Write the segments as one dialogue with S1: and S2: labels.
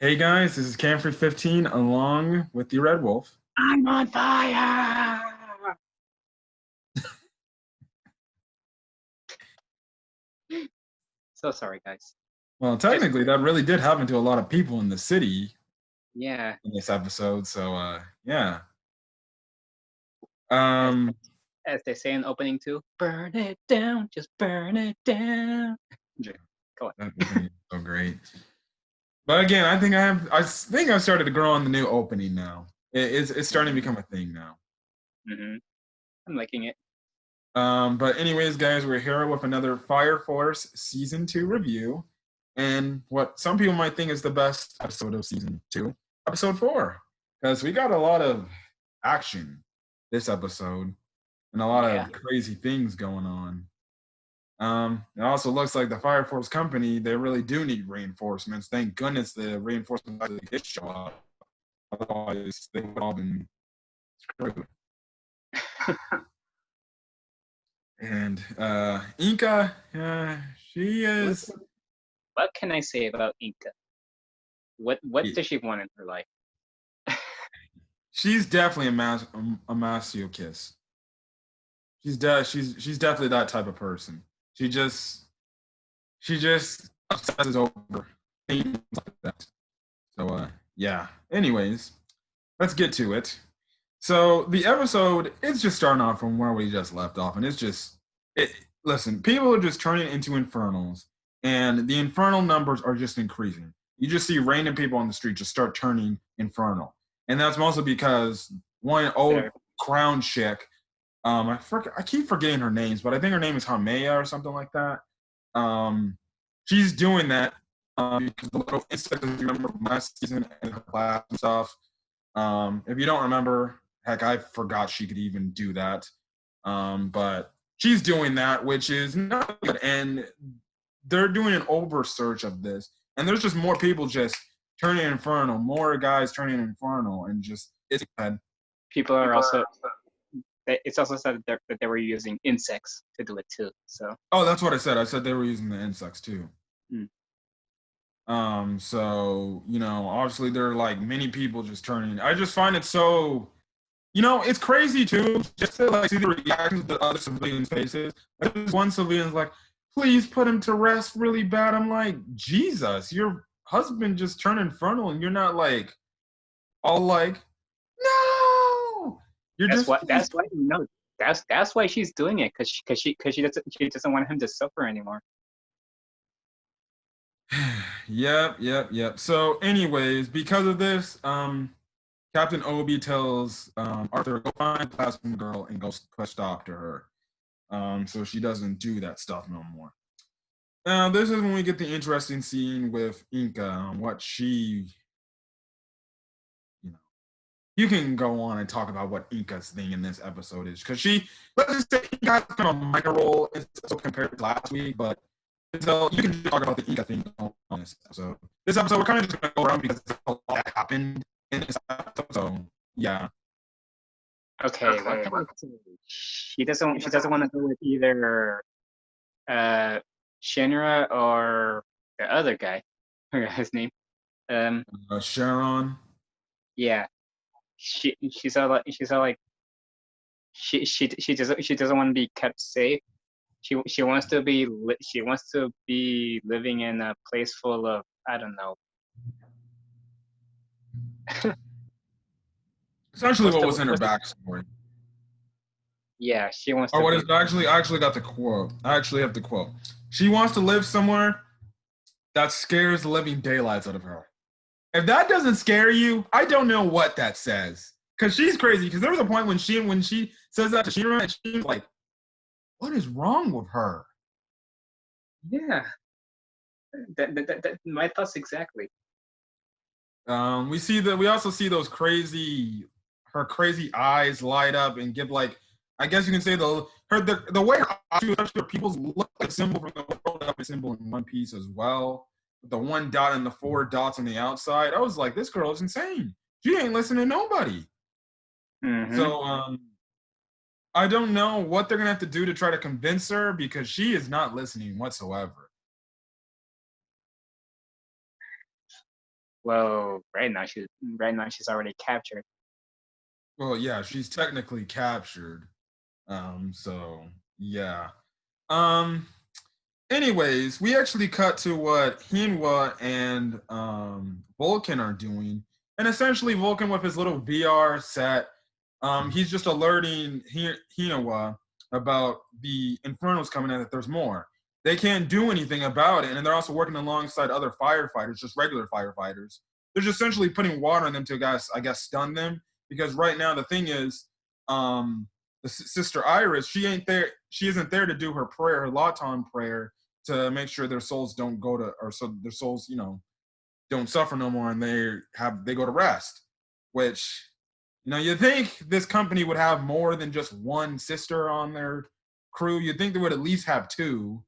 S1: Hey guys, this is Camfrey 15 along with the Red Wolf.
S2: I'm on fire. So sorry, guys.
S1: Well,
S2: Just
S1: technically, that really did happen to a lot of people in the city
S2: yeah.
S1: in this episode. So, yeah.
S2: As
S1: Um,
S2: as they say in opening two, burn it down, just burn it down. Go on.
S1: that opening is so great. But again, I think I've started to grow on the new opening now. It's starting to become a thing now.
S2: Mm-hmm. I'm liking it.
S1: But anyways, guys, we're here with another Fire Force Season 2 review. And what some people might think is the best episode of Season 2, Episode 4. Because we got a lot of action this episode and a lot
S2: Yeah.
S1: of crazy things going on. It also looks like the Fire Force Company, they really do need reinforcements. Thank goodness the reinforcements actually did show up. Otherwise, they would all been screwed. And Inca, she
S2: what,
S1: is.
S2: what can I say about Inca? What
S1: Yeah,
S2: does she want in her life?
S1: she's definitely a masochist. She's definitely that type of person. She just obsesses over things like that. So yeah. Anyways, let's get to it. So the episode is just starting off from where we just left off, and it's just it. Listen, people are just turning into infernals, and the infernal numbers are just increasing. You just see random people on the street just start turning infernal, and that's mostly because one old
S2: There,
S1: crown chick. I keep forgetting her names, but I think her name is Hamea or something like that. Um, she's doing that because the little insect, if you remember from last season in her class and stuff. If you don't remember, heck, I forgot she could even do that. But she's doing that, which is not good. And they're doing an over search of this. And there's just more people just turning infernal, more guys turning infernal, and just it's bad.
S2: people are also. It's also said that they were using insects to do it too. So.
S1: Oh, that's what I said. I said they were using the insects too.
S2: Mm.
S1: So, obviously there are like many people just turning. I just find it so it's crazy too, just to like see the reactions of the other civilians' faces. Like, this one civilian's like, please put him to rest really bad. I'm like, Jesus, your husband just turned infernal and you're not like all like, no. You're
S2: That's
S1: just
S2: what. That's why no. That's why she's doing it because she doesn't want him to suffer anymore.
S1: Yep. So, anyways, because of this, Captain Obi tells Arthur, go find Plasma Girl and go push doctor her. So she doesn't do that stuff no more. Now, this is when we get the interesting scene with Inca on what she, you know, you can go on and talk about what Inca's thing in this episode is. Because let's just say Inca has kind of a minor role so compared to last week, but so you can talk about the Inca thing on this episode. This episode, we're kind of just going to go around because there's a lot that happened in this episode. So, yeah.
S2: Okay, what can I say? She doesn't want to go with either uh Shinra or the other guy. I forgot his name. Um
S1: Charon.
S2: yeah. She's all like she doesn't want to be kept safe. She wants to be living in a place full of, I don't know.
S1: Essentially,
S2: What's
S1: what
S2: the
S1: was in her
S2: what's the
S1: backstory.
S2: Yeah, she wants
S1: Or
S2: to
S1: what
S2: be.
S1: is it? I actually got the quote. I actually have the quote. She wants to live somewhere that scares the living daylights out of her. If that doesn't scare you, I don't know what that says. Because she's crazy. Because there was a point when she says that to Shira, and she's like, "What is wrong with her?"
S2: Yeah, my thoughts exactly.
S1: We also see those her crazy eyes light up and give like, I guess you can say the way her eyes, her pupils look like a symbol from the world up a symbol in One Piece as well. The one dot and the four dots on the outside. I was like, this girl is insane. She ain't listening to nobody.
S2: Mm-hmm.
S1: So I don't know what they're gonna have to do to try to convince her because she is not listening whatsoever.
S2: Well, right now she's already captured.
S1: Well, yeah, she's technically captured. So yeah. Um, Anyways, we actually cut to what Hinwa and Vulcan are doing. And essentially Vulcan with his little VR set, he's just alerting Hinwa about the Infernos coming in, that there's more. They can't do anything about it. And they're also working alongside other firefighters, just regular firefighters. They're just essentially putting water on them to, I guess, stun them. Because right now the thing is, the sister Iris, she ain't there. She isn't there to do her prayer, her Lawton prayer, to make sure their souls don't go to, or so their souls, don't suffer no more, and they go to rest. Which, you think this company would have more than just one sister on their crew. You'd think they would at least have two.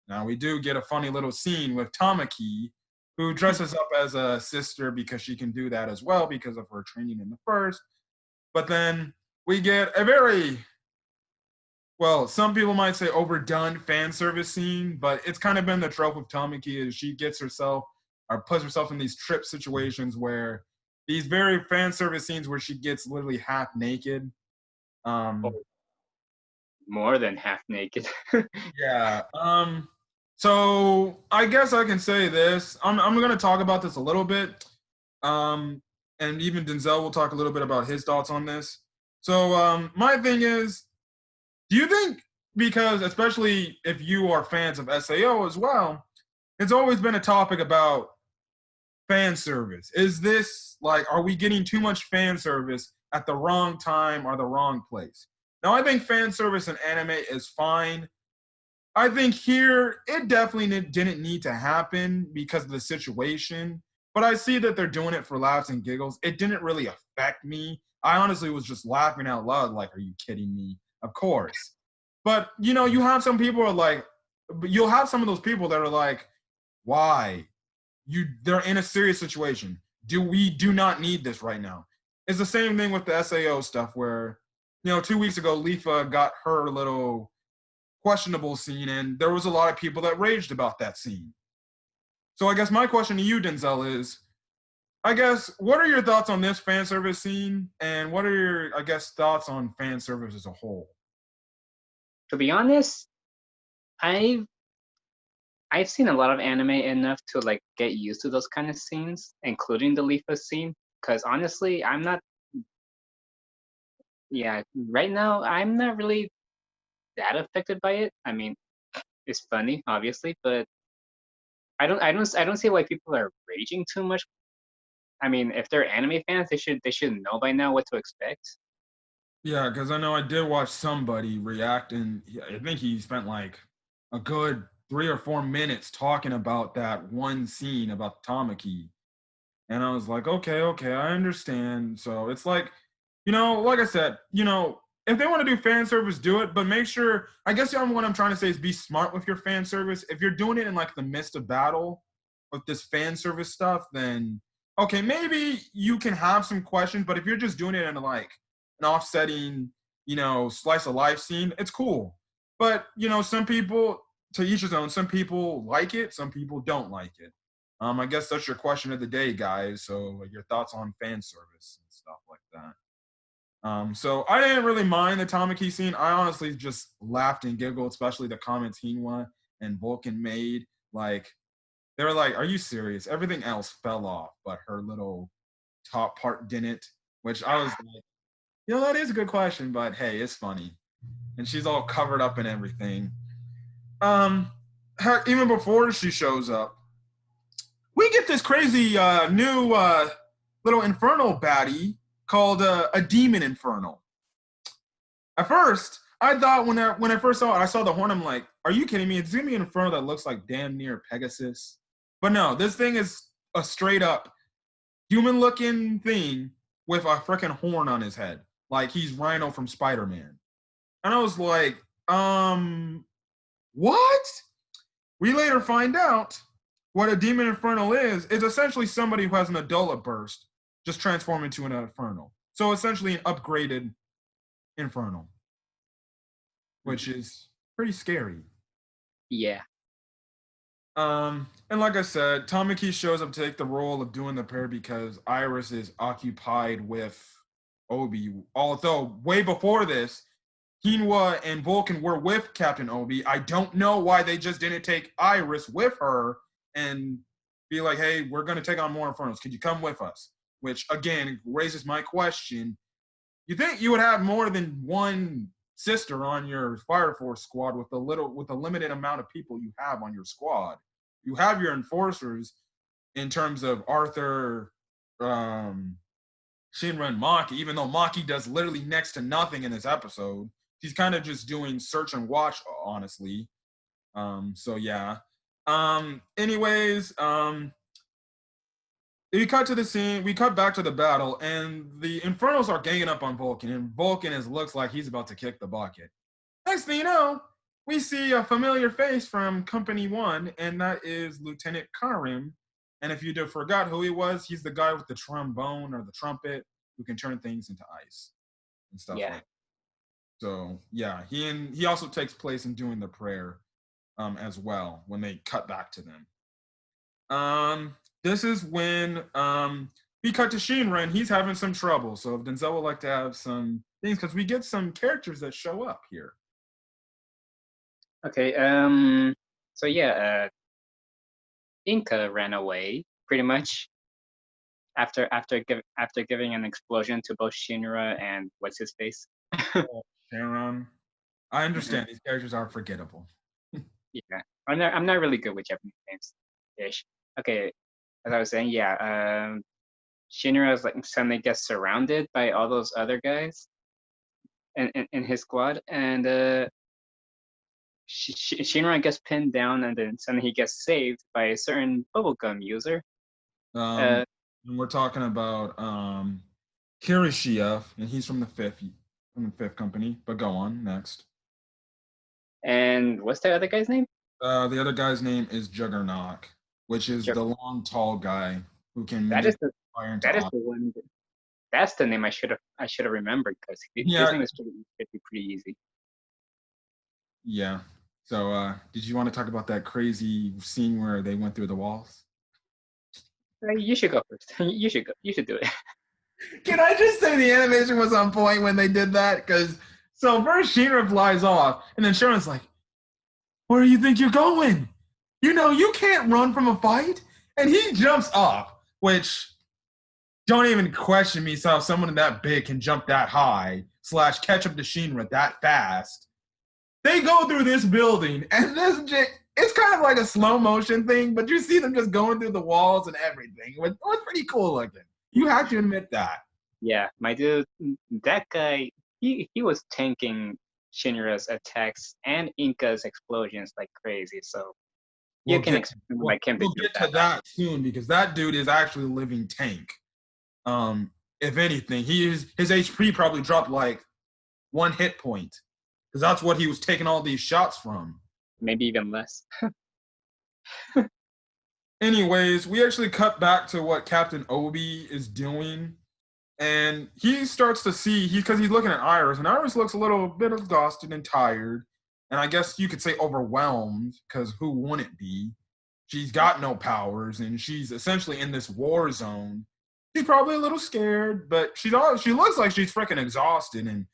S1: Now we do get a funny little scene with Tamaki, who dresses up as a sister because she can do that as well because of her training in the first. But then we get a very, well, some people might say overdone fan service scene, but it's kind of been the trope of Tamaki, is she gets herself or puts herself in these trip situations where these very fan service scenes where she gets literally half naked.
S2: Oh,
S1: Um,
S2: more than half naked.
S1: yeah. So I guess I can say this. I'm gonna talk about this a little bit. Um, and even Denzel will talk a little bit about his thoughts on this. So my thing is, do you think, because especially if you are fans of SAO as well, it's always been a topic about fan service. Is this like, are we getting too much fan service at the wrong time or the wrong place? Now, I think fan service in anime is fine. I think here it definitely didn't need to happen because of the situation, but I see that they're doing it for laughs and giggles. It didn't really affect me. I honestly was just laughing out loud, like, are you kidding me? Of course. But you have some people are like, you'll have some of those people that are like, why? They're in a serious situation. We do not need this right now. It's the same thing with the SAO stuff where, 2 weeks ago, Lifa got her little questionable scene, and there was a lot of people that raged about that scene. So I guess my question to you, Denzel, is, I guess, what are your thoughts on this fan service scene, and what are your, I guess, thoughts on fan service as a whole?
S2: To be honest, I've I've seen a lot of anime enough to like get used to those kind of scenes, including the Lifa scene. Because honestly, I'm not. Yeah, right now I'm not really that affected by it. I mean, it's funny, obviously, but I don't see why people are raging too much. I mean, if they're anime fans, they should know by now what to expect.
S1: Yeah, because I know I did watch somebody react, and I think he spent like a good 3 or 4 minutes talking about that one scene about Tamaki. And I was like, okay, okay, I understand. So it's like, like I said, if they want to do fan service, do it, but make sure, I guess what I'm trying to say is be smart with your fan service. If you're doing it in like the midst of battle with this fan service stuff, then okay, maybe you can have some questions, but if you're just doing it in like an offsetting, slice of life scene, it's cool. But, some people, to each his own, some people like it, some people don't like it. I guess that's your question of the day, guys. So your thoughts on fan service and stuff like that. So I didn't really mind the Tamaki scene. I honestly just laughed and giggled, especially the comments Hinwa and Vulcan made. Like, they were like, "Are you serious?" Everything else fell off, but her little top part didn't. Which I was like, that is a good question, but hey, it's funny. And she's all covered up and everything. Um, even before she shows up, we get this crazy new little infernal baddie called a demon infernal. At first, I thought when I first saw it, I saw the horn. I'm like, "Are you kidding me? It's gonna be an infernal that looks like damn near Pegasus." But no, this thing is a straight up human-looking thing with a freaking horn on his head, like he's Rhino from Spider-Man. And I was like, what? We later find out what a demon infernal is essentially somebody who has an Adola burst just transform into an infernal. So essentially an upgraded infernal, which is pretty scary.
S2: Yeah.
S1: And like I said, Tamaki shows up to take the role of doing the prayer because Iris is occupied with Obi. Although way before this, Quinoa and Vulcan were with Captain Obi. I don't know why they just didn't take Iris with her and be like, hey, we're going to take on more Infernos. Could you come with us? Which, again, raises my question. You think you would have more than one sister on your Fire Force squad with a limited amount of people you have on your squad? You have your enforcers in terms of Arthur, Shinra, and Maki, even though Maki does literally next to nothing in this episode. She's kind of just doing search and watch, honestly. So yeah. Anyways, we cut to the scene, we cut back to the battle, and the Infernos are ganging up on Vulcan, and Vulcan looks like he's about to kick the bucket. Next thing you know, we see a familiar face from Company 1, and that is Lieutenant Charon. And if you forgot who he was, he's the guy with the trombone or the trumpet who can turn things into ice and stuff like that. So yeah, he also takes place in doing the prayer as well when they cut back to them. This is when we cut to Shinra and he's having some trouble. So if Denzel would like to have some things, because we get some characters that show up here.
S2: Okay. So yeah, Inca ran away pretty much after giving an explosion to both Shinra and what's his face.
S1: Charon. I understand these characters are forgettable.
S2: Yeah, I'm not really good with Japanese names, ish. Okay, as I was saying, yeah, Shinra is like suddenly gets surrounded by all those other guys in his squad, and Shinra gets pinned down, and then suddenly he gets saved by a certain bubblegum user.
S1: And we're talking about Kirishiev, and he's from the fifth company. But go on next.
S2: And what's the other guy's name?
S1: The other guy's name is Juggernaut, which is the long, tall guy who can
S2: fire into the one. That's the name I should have remembered because his name is pretty easy.
S1: Yeah. So, did you want to talk about that crazy scene where they went through the walls?
S2: You should go first. You should go. You should do it.
S1: Can I just say the animation was on point when they did that? Because so first Shinra flies off, and then Sharon's like, "Where do you think you're going? You know you can't run from a fight." And he jumps up, which don't even question me. So someone that big can jump that high / catch up to Shinra that fast. They go through this building, and it's kind of like a slow motion thing, but you see them just going through the walls and everything. It was pretty cool looking. You have to admit that.
S2: Yeah, my dude, that guy, he was tanking Shinra's attacks and Inca's explosions like crazy. So you can expect like him to
S1: get to that soon because that dude is actually a living tank. If anything, his HP probably dropped like 1 hit point because that's what he was taking all these shots from.
S2: Maybe even less.
S1: Anyways, we actually cut back to what Captain Obi is doing. And he starts to see, because he's looking at Iris, and Iris looks a little bit exhausted and tired. And I guess you could say overwhelmed, because who wouldn't be? She's got no powers, and she's essentially in this war zone. She's probably a little scared, but she looks like she's freaking exhausted and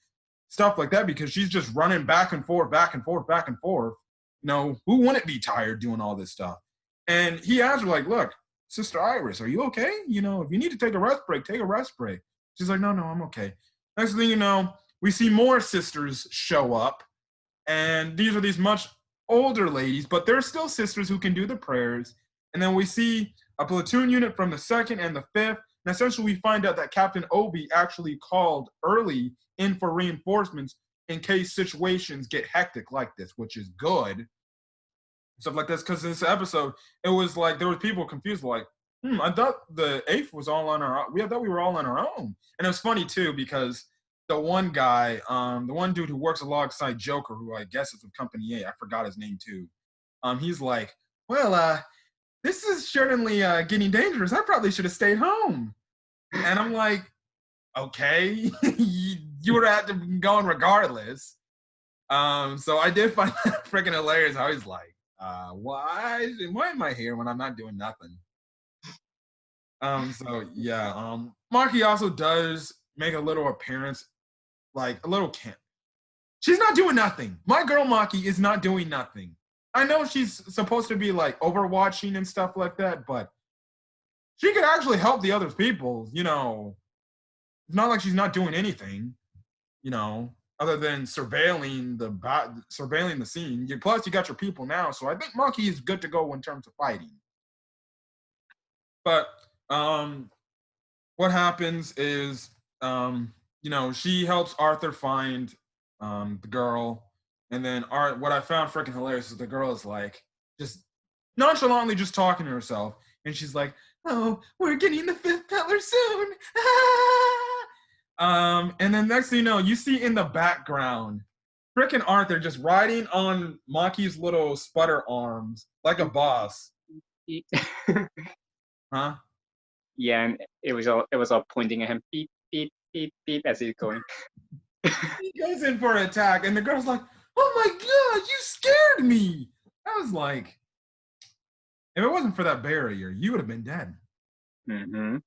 S1: stuff like that, because she's just running back and forth, back and forth, back and forth. You know, who wouldn't be tired doing all this stuff? And he asked her, like, look, Sister Iris, are you okay? You know, if you need to take a rest break, take a rest break. She's like, no, I'm okay. Next thing you know, we see more sisters show up. And these are these much older ladies, but they're still sisters who can do the prayers. And then we see a platoon unit from the 2nd and the 5th. And essentially we find out that Captain Obi actually called early in for reinforcements in case situations get hectic like this, which is good. Stuff like this, because this episode, it was like there were people confused, like, I thought the 8th was all on our own. I thought we were all on our own. And it was funny too, because the one guy, the one dude who works alongside Joker, who I guess is with Company A, I forgot his name too. He's like, well, this is certainly getting dangerous. I probably should have stayed home. And I'm like, okay, you would have had to be going regardless. So I did find that freaking hilarious how he's like, why am I here when I'm not doing nothing? So yeah, Maki also does make a little appearance, like a little camp. She's not doing nothing. My girl Maki is not doing nothing. I know she's supposed to be like overwatching and stuff like that, but she could actually help the other people, you know. It's not like she's not doing anything, you know, other than surveilling the scene. Plus, you got your people now, so I think Maki is good to go in terms of fighting. But what happens is, you know, she helps Arthur find the girl, and then what I found freaking hilarious is the girl is like just nonchalantly just talking to herself, and she's like, "Oh, we're getting the fifth peddler soon." And then next thing you know, you see in the background freaking Arthur just riding on Maki's little sputter arms like a boss. Huh?
S2: Yeah, and it was all pointing at him, beep beep beep beep as he's going.
S1: He goes in for an attack, and the girl's like, "Oh my god, you scared me!" I was like, if it wasn't for that barrier, you would have been dead.
S2: Mm-hmm.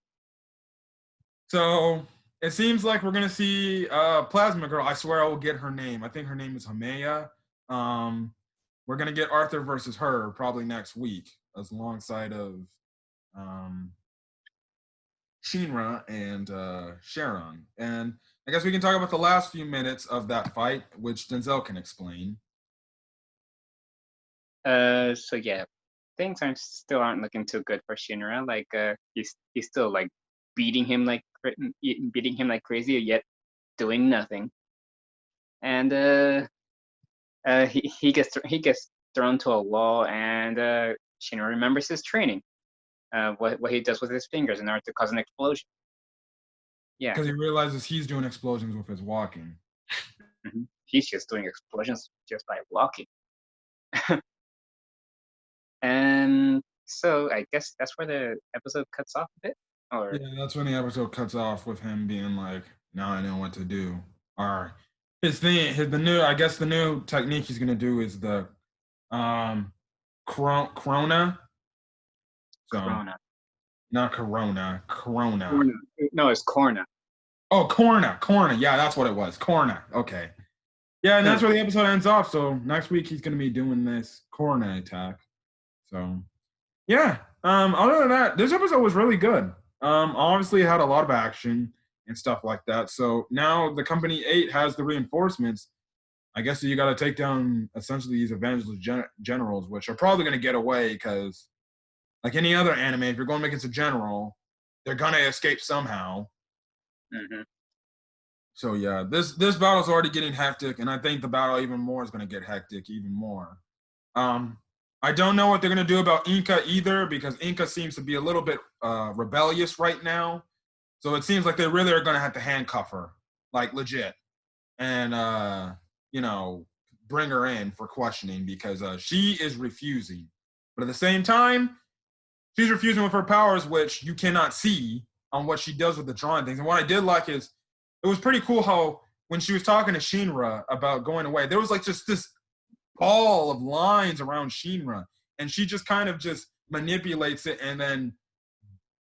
S1: So it seems like we're gonna see Plasma Girl. I swear I will get her name. I think her name is Hamea. We're gonna get Arthur versus her probably next week, as alongside of Shinra and Charon. And I guess we can talk about the last few minutes of that fight, which Denzel can explain.
S2: So yeah, things aren't looking too good for Shinra. Like he's still like beating him like crazy, yet doing nothing. And he gets thrown to a wall, and Shinra remembers his training. What he does with his fingers in order to cause an explosion. Yeah,
S1: Because he realizes he's doing explosions with his walking.
S2: he's just doing explosions just by walking. And so I guess that's where the episode cuts off a bit. Or
S1: Yeah, that's when the episode cuts off with him being like, "Now I know what to do." Or the new, I guess the new technique he's gonna do is the um, Corona. So
S2: Corona.
S1: not Corona, Corona.
S2: Corona. No, it's Corona.
S1: Oh, Corona. Yeah, that's what it was. Corona. Okay. Yeah, and that's where the episode ends off. So next week he's gonna be doing this Corona attack. So yeah. Other than that, this episode was really good. Obviously it had a lot of action and stuff like that. So now the Company 8 has the reinforcements. I guess you got to take down essentially these evangelist generals, which are probably going to get away because, like any other anime, if you're going against a general, they're going to escape somehow.
S2: Mm-hmm.
S1: So yeah, this battle's already getting hectic, and I think the battle even more is going to get hectic even more. I don't know what they're going to do about Inca either, because Inca seems to be a little bit rebellious right now. So it seems like they really are going to have to handcuff her, like legit, and you know, bring her in for questioning because she is refusing. But at the same time, she's refusing with her powers, which you cannot see on what she does with the drawing things. And what I did like is it was pretty cool how when she was talking to Shinra about going away, there was like just this ball of lines around Shinra, and she just kind of just manipulates it and then,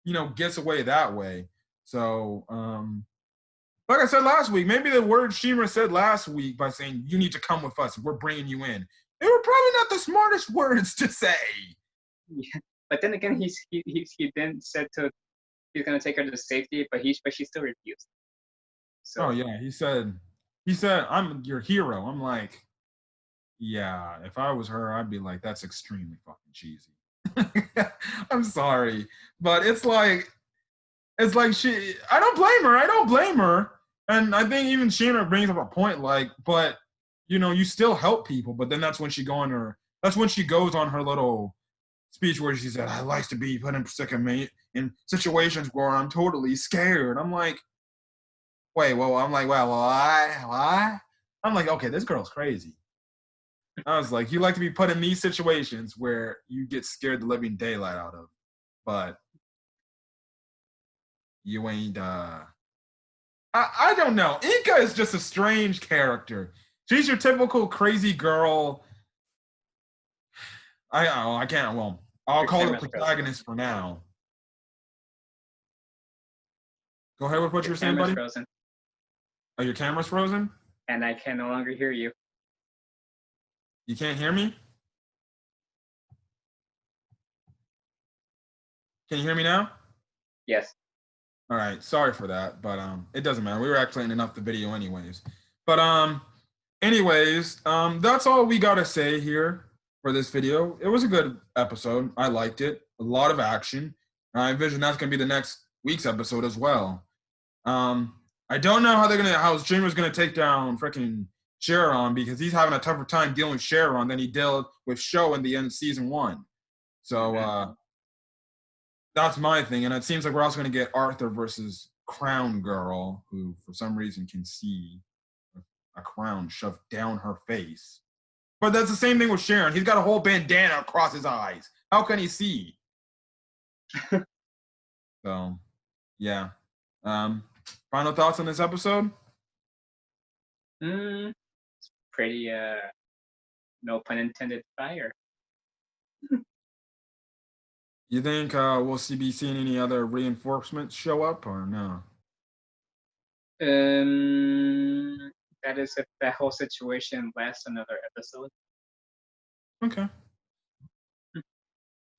S1: you know, gets away that way. So, like I said last week, maybe the words Shinra said last week by saying, "You need to come with us, we're bringing you in," they were probably not the smartest words to say.
S2: Yeah. But then again, he then said he's gonna take her to safety, but she still refused. So
S1: Oh yeah, he said, "I'm your hero." I'm like, yeah, if I was her, I'd be like, that's extremely fucking cheesy. I'm sorry, but it's like she. I don't blame her. I don't blame her. And I think even Sheena brings up a point, like, but you know, you still help people. But then that's when she goes on her little speech where she said, "I like to be put in situations where I'm totally scared." I'm like, wait, well, I'm like, well, why? I'm like, okay, this girl's crazy. I was like, you like to be put in these situations where you get scared the living daylight out of, but you ain't. I don't know. Inka is just a strange character. She's your typical crazy girl. I can't. Well, I'll
S2: Your
S1: call it
S2: camera's frozen.
S1: protagonist for now. Go ahead with what
S2: Your
S1: you're saying,
S2: camera's
S1: buddy.
S2: frozen,
S1: Oh, your camera's frozen?
S2: and I can no longer hear you.
S1: You can't hear me? Can you hear me now?
S2: Yes.
S1: All right, sorry for that, but it doesn't matter. We were actually ending up the video anyways. But that's all we gotta say here for this video. It was a good episode. I liked it. A lot of action. I envision that's gonna be the next week's episode as well. I don't know how Streamer's gonna take down freaking Charon, because he's having a tougher time dealing with Charon than he dealt with Show in the end of season 1. So that's my thing. And it seems like we're also going to get Arthur versus Crown Girl, who for some reason can see a crown shoved down her face. But that's the same thing with Sharon. He's got a whole bandana across his eyes. How can he see? So, yeah. Final thoughts on this episode?
S2: It's pretty, no pun intended, fire.
S1: You think we'll be seeing any other reinforcements show up or no?
S2: That is if that whole situation lasts another episode.
S1: Okay.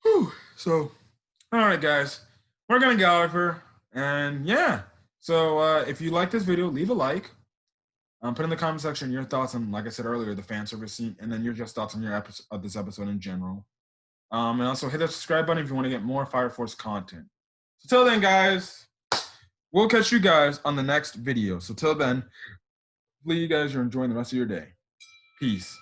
S1: Whew. So, all right, guys. We're going to go over. And yeah. So if you like this video, leave a like. Put in the comment section your thoughts on, like I said earlier, the fan service scene, and then your just thoughts on your this episode in general. And also hit the subscribe button if you want to get more Fire Force content. So till then, guys, we'll catch you guys on the next video. So till then, hopefully you guys are enjoying the rest of your day. Peace.